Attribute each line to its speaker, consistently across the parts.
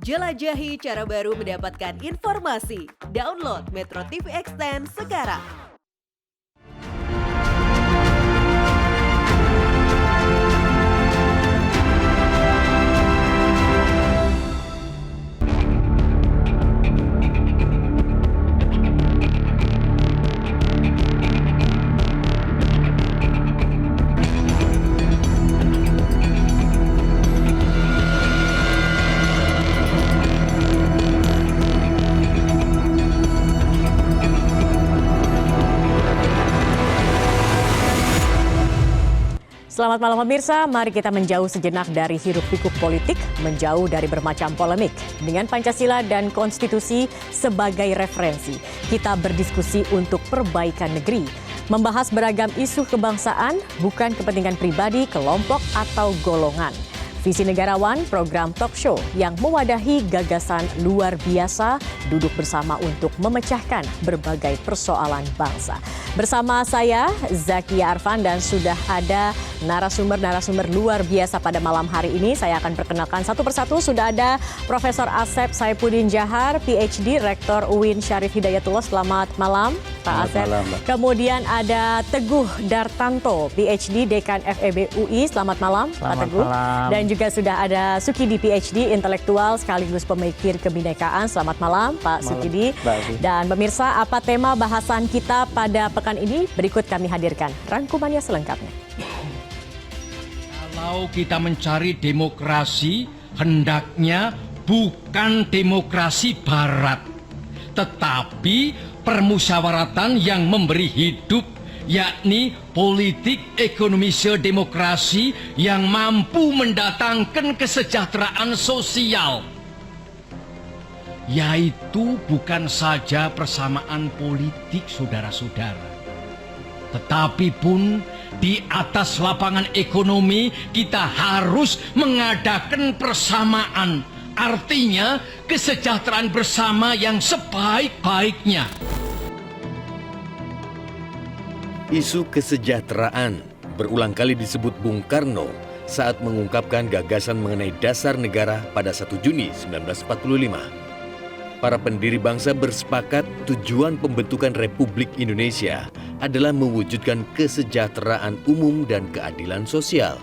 Speaker 1: Jelajahi cara baru mendapatkan informasi. Download Metro TV Extend sekarang.
Speaker 2: Selamat malam pemirsa, mari kita menjauh sejenak dari hiruk-pikuk politik, menjauh dari bermacam polemik. Dengan Pancasila dan Konstitusi sebagai referensi, kita berdiskusi untuk perbaikan negeri. Membahas beragam isu kebangsaan, bukan kepentingan pribadi, kelompok, atau golongan. Visi Negarawan, program talk show yang mewadahi gagasan luar biasa, duduk bersama untuk memecahkan berbagai persoalan bangsa. Bersama saya, Zakia Arfan, dan sudah ada narasumber-narasumber luar biasa pada malam hari ini. Saya akan perkenalkan satu persatu. Sudah ada Profesor Asep Saifuddin Djahar, PhD, Rektor UIN Syarif Hidayatullah. Selamat malam, Pak Asep. Malam, kemudian ada Teguh Dartanto, PhD, Dekan FEB UI. Selamat malam, Pak Teguh. Malam. Dan juga sudah ada Sukidi, PhD, intelektual sekaligus pemikir kebinekaan. Selamat malam, Pak Sukidi. Dan pemirsa, apa tema bahasan kita pada pekan ini? Berikut kami hadirkan rangkumannya selengkapnya.
Speaker 3: Kalau kita mencari demokrasi, hendaknya bukan demokrasi barat, tetapi permusyawaratan yang memberi hidup, yakni politik ekonomi demokrasi yang mampu mendatangkan kesejahteraan sosial. Yaitu bukan saja persamaan politik, saudara-saudara, tetapi pun di atas lapangan ekonomi kita harus mengadakan persamaan. Artinya kesejahteraan bersama yang sebaik-baiknya.
Speaker 4: Isu kesejahteraan berulang kali disebut Bung Karno saat mengungkapkan gagasan mengenai dasar negara pada 1 Juni 1945. Para pendiri bangsa bersepakat tujuan pembentukan Republik Indonesia adalah mewujudkan kesejahteraan umum dan keadilan sosial.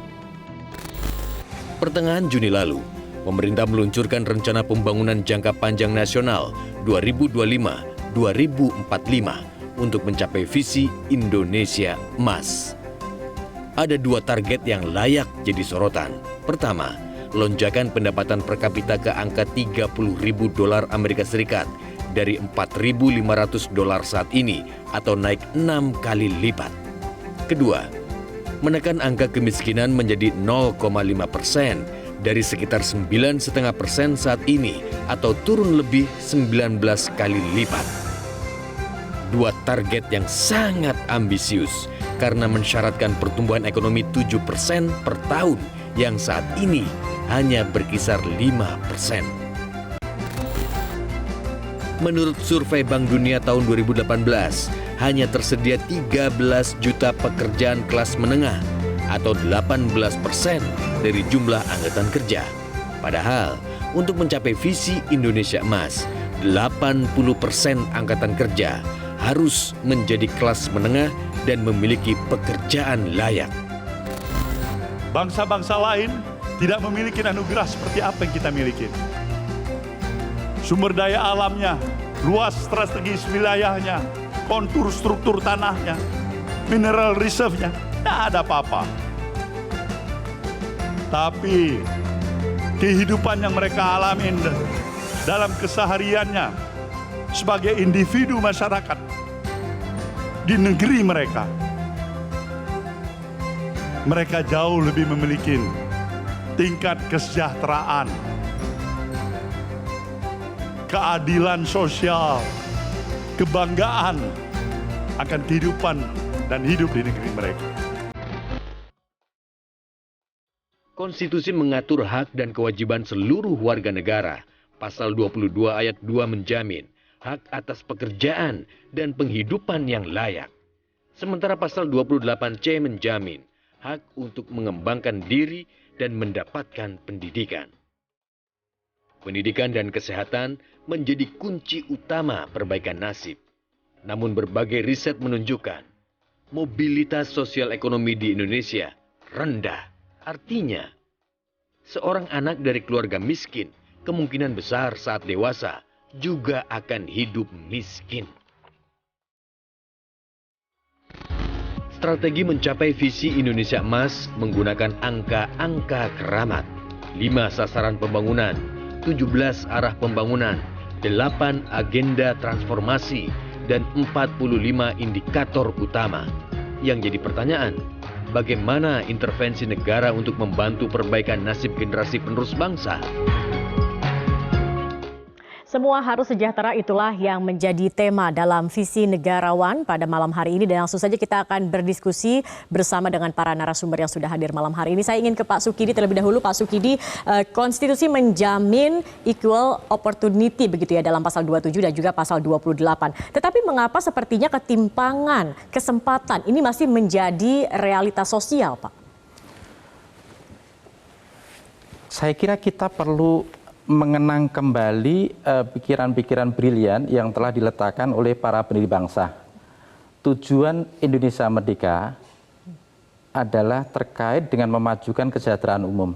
Speaker 4: Pertengahan Juni lalu, pemerintah meluncurkan rencana pembangunan jangka panjang nasional 2025-2045 untuk mencapai visi Indonesia Emas. Ada 2 target yang layak jadi sorotan. Pertama, lonjakan pendapatan per kapita ke angka $30.000 Amerika Serikat dari $4.500 saat ini atau naik 6 kali lipat. Kedua, menekan angka kemiskinan menjadi 0,5% dari sekitar 9,5% saat ini atau turun lebih 19 kali lipat. 2 target yang sangat ambisius karena mensyaratkan pertumbuhan ekonomi 7% per tahun yang saat ini hanya berkisar 5%. Menurut survei Bank Dunia tahun 2018, hanya tersedia 13 juta pekerjaan kelas menengah atau 18% dari jumlah angkatan kerja. Padahal, untuk mencapai visi Indonesia Emas, 80% angkatan kerja harus menjadi kelas menengah dan memiliki pekerjaan layak.
Speaker 5: Bangsa-bangsa lain tidak memiliki anugerah seperti apa yang kita miliki. Sumber daya alamnya, luas strategis wilayahnya, kontur struktur tanahnya, mineral reserve-nya, tidak ada apa-apa. Tapi kehidupan yang mereka alami dalam kesehariannya sebagai individu masyarakat di negeri mereka, mereka jauh lebih memiliki tingkat kesejahteraan, keadilan sosial, kebanggaan akan kehidupan dan hidup di negeri mereka.
Speaker 4: Konstitusi mengatur hak dan kewajiban seluruh warga negara. Pasal 22 ayat 2 menjamin hak atas pekerjaan dan penghidupan yang layak. Sementara pasal 28C menjamin hak untuk mengembangkan diri dan mendapatkan pendidikan. Pendidikan dan kesehatan menjadi kunci utama perbaikan nasib. Namun berbagai riset menunjukkan mobilitas sosial ekonomi di Indonesia rendah. Artinya, seorang anak dari keluarga miskin kemungkinan besar saat dewasa juga akan hidup miskin. Strategi mencapai visi Indonesia Emas menggunakan angka-angka keramat. 5 sasaran pembangunan, 17 arah pembangunan, 8 agenda transformasi, dan 45 indikator utama. Yang jadi pertanyaan, bagaimana intervensi negara untuk membantu perbaikan nasib generasi penerus bangsa?
Speaker 2: Semua harus sejahtera, itulah yang menjadi tema dalam visi negarawan pada malam hari ini. Dan langsung saja kita akan berdiskusi bersama dengan para narasumber yang sudah hadir malam hari ini. Saya ingin ke Pak Sukidi terlebih dahulu. Pak Sukidi, konstitusi menjamin equal opportunity begitu ya dalam pasal 27 dan juga pasal 28. Tetapi mengapa sepertinya ketimpangan, kesempatan ini masih menjadi realitas sosial, Pak?
Speaker 6: Saya kira kita perlu mengenang kembali pikiran-pikiran brilian yang telah diletakkan oleh para pendiri bangsa. Tujuan Indonesia Merdeka adalah terkait dengan memajukan kesejahteraan umum.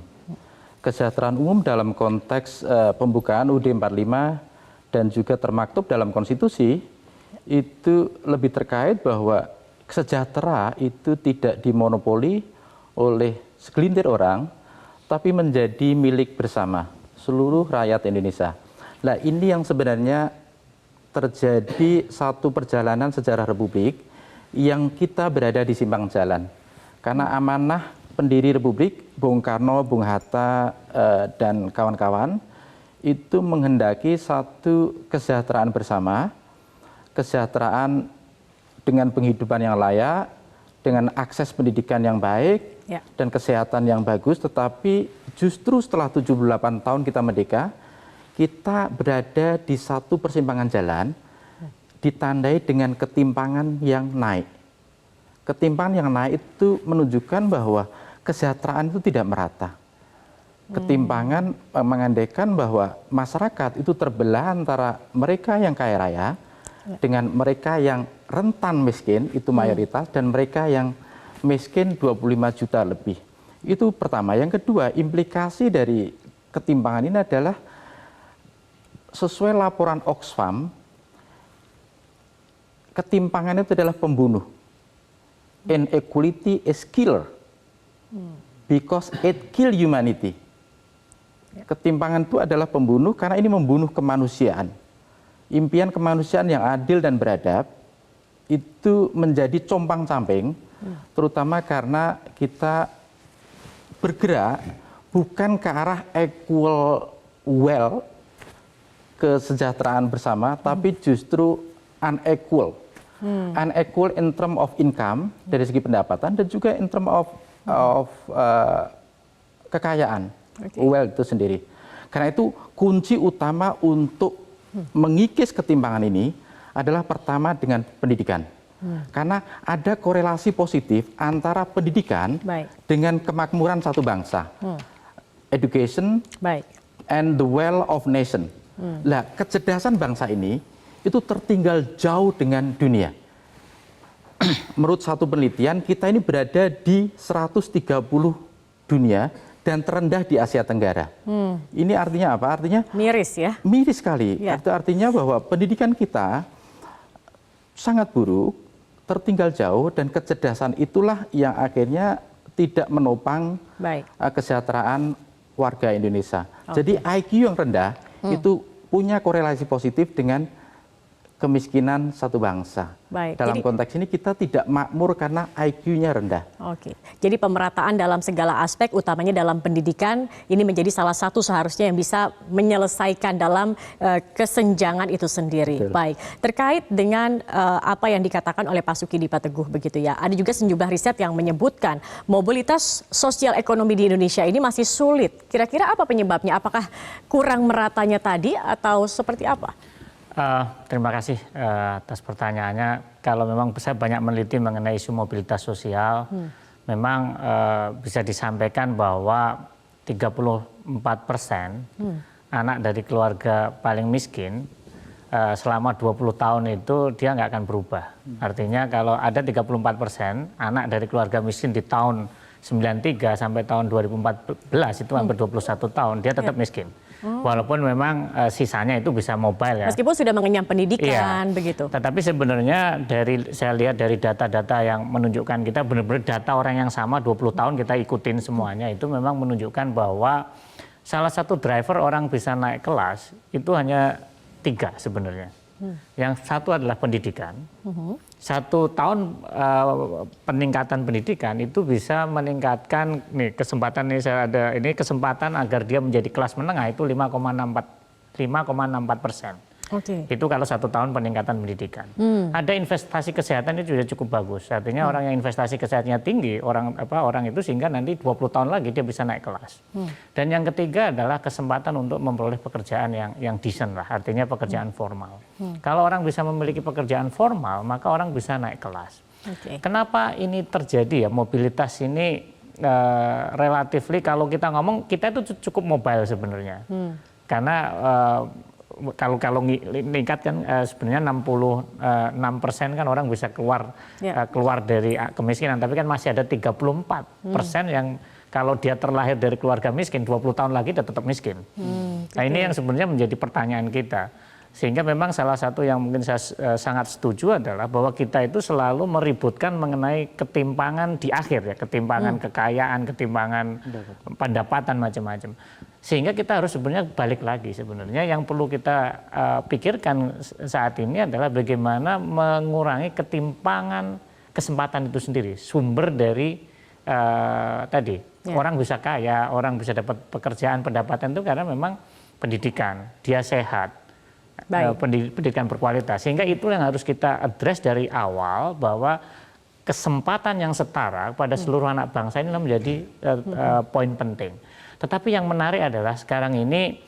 Speaker 6: Kesejahteraan umum dalam konteks pembukaan UUD 45 dan juga termaktub dalam konstitusi itu lebih terkait bahwa sejahtera itu tidak dimonopoli oleh segelintir orang, tapi menjadi milik bersama seluruh rakyat Indonesia. Nah, ini yang sebenarnya terjadi satu perjalanan sejarah Republik yang kita berada di simpang jalan. Karena amanah pendiri Republik, Bung Karno, Bung Hatta, dan kawan-kawan, itu menghendaki satu kesejahteraan bersama, kesejahteraan dengan penghidupan yang layak, dengan akses pendidikan yang baik, dan kesehatan yang bagus, tetapi justru setelah 78 tahun kita merdeka, kita berada di satu persimpangan jalan, ditandai dengan ketimpangan yang naik. Ketimpangan yang naik itu menunjukkan bahwa kesejahteraan itu tidak merata. Ketimpangan mengandaikan bahwa masyarakat itu terbelah antara mereka yang kaya raya, dengan mereka yang rentan miskin, itu mayoritas, dan mereka yang miskin 25 juta lebih. Itu pertama. Yang kedua, implikasi dari ketimpangan ini adalah sesuai laporan Oxfam, ketimpangan itu adalah pembunuh. Inequality is killer because it kill humanity. Ketimpangan itu adalah pembunuh karena ini membunuh kemanusiaan. Impian kemanusiaan yang adil dan beradab itu menjadi compang-camping, terutama karena kita bergerak bukan ke arah equal wealth, kesejahteraan bersama, tapi justru unequal. Unequal in term of income dari segi pendapatan dan juga in term of kekayaan, wealth itu sendiri. Karena itu kunci utama untuk mengikis ketimpangan ini adalah pertama dengan pendidikan. Karena ada korelasi positif antara pendidikan dengan kemakmuran satu bangsa. Education and the well of nation. Nah, kecerdasan bangsa ini itu tertinggal jauh dengan dunia. Menurut satu penelitian, kita ini berada di 130 dunia dan terendah di Asia Tenggara. Ini artinya apa? Artinya
Speaker 2: miris ya?
Speaker 6: Miris sekali. Itu artinya bahwa pendidikan kita sangat buruk, tertinggal jauh, dan kecerdasan itulah yang akhirnya tidak menopang kesejahteraan warga Indonesia. Jadi IQ yang rendah itu punya korelasi positif dengan kemiskinan satu bangsa. Dalam konteks ini kita tidak makmur karena IQ-nya rendah.
Speaker 2: Jadi pemerataan dalam segala aspek, utamanya dalam pendidikan, ini menjadi salah satu seharusnya yang bisa menyelesaikan dalam kesenjangan itu sendiri. Baik, terkait dengan apa yang dikatakan oleh Pak Sukidi Pak Teguh begitu ya. Ada juga sejumlah riset yang menyebutkan mobilitas sosial ekonomi di Indonesia ini masih sulit. Kira-kira apa penyebabnya? Apakah kurang meratanya tadi atau seperti apa?
Speaker 7: Terima kasih atas pertanyaannya. Kalau memang saya banyak meneliti mengenai isu mobilitas sosial, memang bisa disampaikan bahwa 34% anak dari keluarga paling miskin selama 20 tahun itu dia nggak akan berubah. Artinya kalau ada 34% anak dari keluarga miskin di tahun 93 sampai tahun 2014 itu hampir 21 tahun dia tetap miskin. Walaupun memang sisanya itu bisa mobile ya.
Speaker 2: Meskipun sudah mengenyam pendidikan begitu.
Speaker 7: Tetapi sebenarnya saya lihat dari data-data yang menunjukkan kita benar-benar data orang yang sama 20 tahun kita ikutin semuanya itu memang menunjukkan bahwa salah satu driver orang bisa naik kelas itu hanya 3 sebenarnya. Yang satu adalah pendidikan. 1 tahun peningkatan pendidikan itu bisa meningkatkan nih kesempatan nih saya ada ini kesempatan agar dia menjadi kelas menengah itu 5,64%. Itu kalau 1 tahun peningkatan pendidikan. Ada investasi kesehatan itu sudah cukup bagus. Artinya orang yang investasi kesehatannya tinggi, orang itu sehingga nanti 20 tahun lagi dia bisa naik kelas. Dan yang ketiga adalah kesempatan untuk memperoleh pekerjaan yang decent lah, artinya pekerjaan formal. Kalau orang bisa memiliki pekerjaan formal, maka orang bisa naik kelas. Kenapa ini terjadi ya? Mobilitas ini relatifly kalau kita ngomong kita itu cukup mobile sebenarnya. Karena kalau meningkat kan sebenarnya 66% kan orang bisa keluar dari kemiskinan, tapi kan masih ada 34% yang kalau dia terlahir dari keluarga miskin 20 tahun lagi dia tetap miskin. Nah ini yang sebenarnya menjadi pertanyaan kita. Sehingga memang salah satu yang mungkin saya sangat setuju adalah bahwa kita itu selalu meributkan mengenai ketimpangan di akhir ya, ketimpangan kekayaan, ketimpangan pendapatan macam-macam. Sehingga kita harus sebenarnya balik lagi sebenarnya yang perlu kita pikirkan saat ini adalah bagaimana mengurangi ketimpangan kesempatan itu sendiri. Sumber dari tadi orang bisa kaya, orang bisa dapat pekerjaan, pendapatan itu karena memang pendidikan, dia sehat. Pendidikan berkualitas, sehingga itu yang harus kita address dari awal bahwa kesempatan yang setara pada seluruh anak bangsa ini menjadi poin penting. Tetapi yang menarik adalah sekarang ini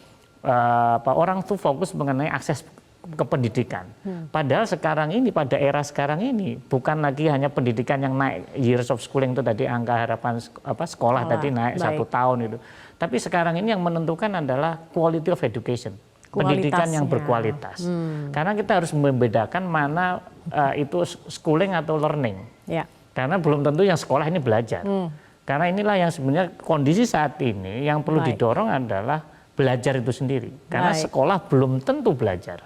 Speaker 7: orang tuh fokus mengenai akses ke pendidikan. Padahal sekarang ini pada era sekarang ini bukan lagi hanya pendidikan yang naik years of schooling itu tadi angka harapan sekolah tadi naik 1 tahun itu. Tapi sekarang ini yang menentukan adalah quality of education. Pendidikan yang berkualitas. Karena kita harus membedakan mana itu schooling atau learning. Karena belum tentu yang sekolah ini belajar. Karena inilah yang sebenarnya kondisi saat ini yang perlu didorong adalah belajar itu sendiri. Karena sekolah belum tentu belajar.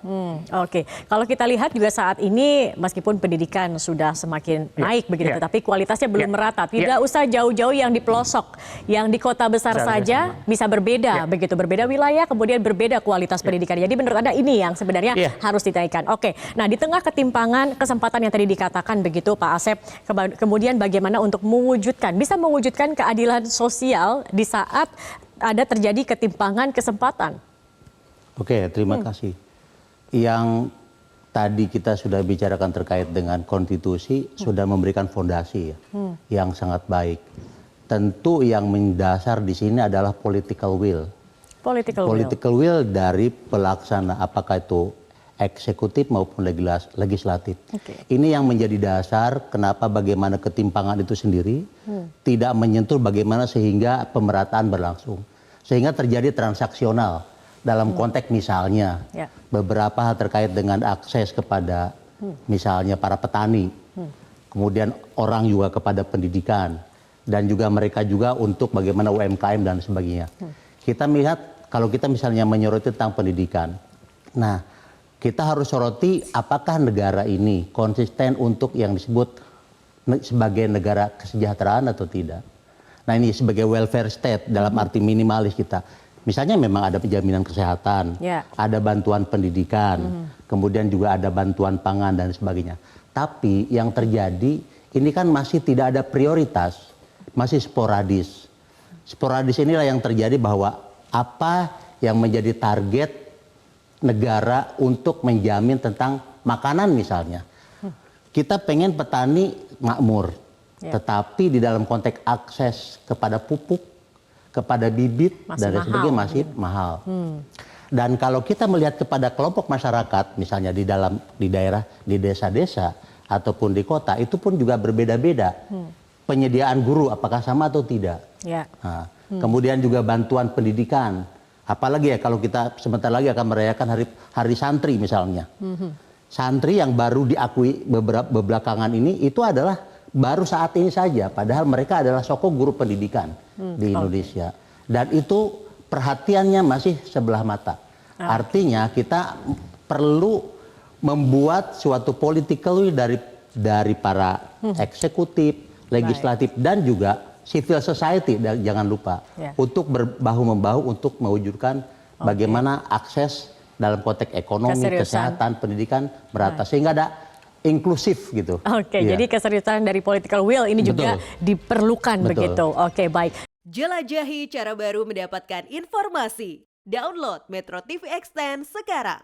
Speaker 2: Kalau kita lihat juga saat ini meskipun pendidikan sudah semakin naik begitu, tapi kualitasnya belum merata. Tidak usah jauh-jauh yang di pelosok, yang di kota besar saja bisa berbeda begitu, berbeda wilayah, kemudian berbeda kualitas pendidikan. Jadi menurut Anda ini yang sebenarnya harus dinaikkan. Nah di tengah ketimpangan kesempatan yang tadi dikatakan begitu Pak Asep, kemudian bagaimana untuk bisa mewujudkan keadilan sosial di saat ada terjadi ketimpangan kesempatan.
Speaker 8: Terima kasih. Yang tadi kita sudah bicarakan terkait dengan konstitusi sudah memberikan fondasi yang sangat baik. Tentu yang mendasar di sini adalah political will. Political will dari pelaksana apakah itu eksekutif maupun legislatif. Ini yang menjadi dasar kenapa bagaimana ketimpangan itu sendiri tidak menyentuh bagaimana sehingga pemerataan berlangsung. Sehingga terjadi transaksional dalam konteks misalnya beberapa hal terkait dengan akses kepada misalnya para petani, kemudian orang juga kepada pendidikan, dan juga mereka juga untuk bagaimana UMKM dan sebagainya. Kita melihat kalau kita misalnya menyoroti tentang pendidikan, nah kita harus soroti apakah negara ini konsisten untuk yang disebut sebagai negara kesejahteraan atau tidak. Nah ini sebagai welfare state dalam arti minimalis kita. Misalnya memang ada jaminan kesehatan, ada bantuan pendidikan, kemudian juga ada bantuan pangan dan sebagainya. Tapi yang terjadi ini kan masih tidak ada prioritas, masih sporadis. Sporadis inilah yang terjadi bahwa apa yang menjadi target negara untuk menjamin tentang makanan misalnya. Kita pengen petani makmur, tetapi di dalam konteks akses kepada pupuk, kepada bibit dan sebagainya masih mahal. Dan kalau kita melihat kepada kelompok masyarakat, misalnya di daerah, di desa-desa ataupun di kota, itu pun juga berbeda-beda. Penyediaan guru apakah sama atau tidak. Nah, kemudian juga bantuan pendidikan Apalagi ya kalau kita sebentar lagi akan merayakan hari santri misalnya. Santri yang baru diakui beberapa belakangan ini itu adalah baru saat ini saja, padahal mereka adalah sosok guru pendidikan di Indonesia. Dan itu perhatiannya masih sebelah mata. Artinya kita perlu membuat suatu political will dari para eksekutif, legislatif, dan juga civil society, jangan lupa, untuk berbahu-membahu untuk mewujudkan bagaimana akses dalam konteks ekonomi, kesehatan, pendidikan merata, sehingga ada inklusif gitu.
Speaker 2: Oke, jadi keseriusan dari political will ini juga diperlukan begitu. Oke, baik.
Speaker 1: Jelajahi cara baru mendapatkan informasi. Download Metro TV Extend sekarang.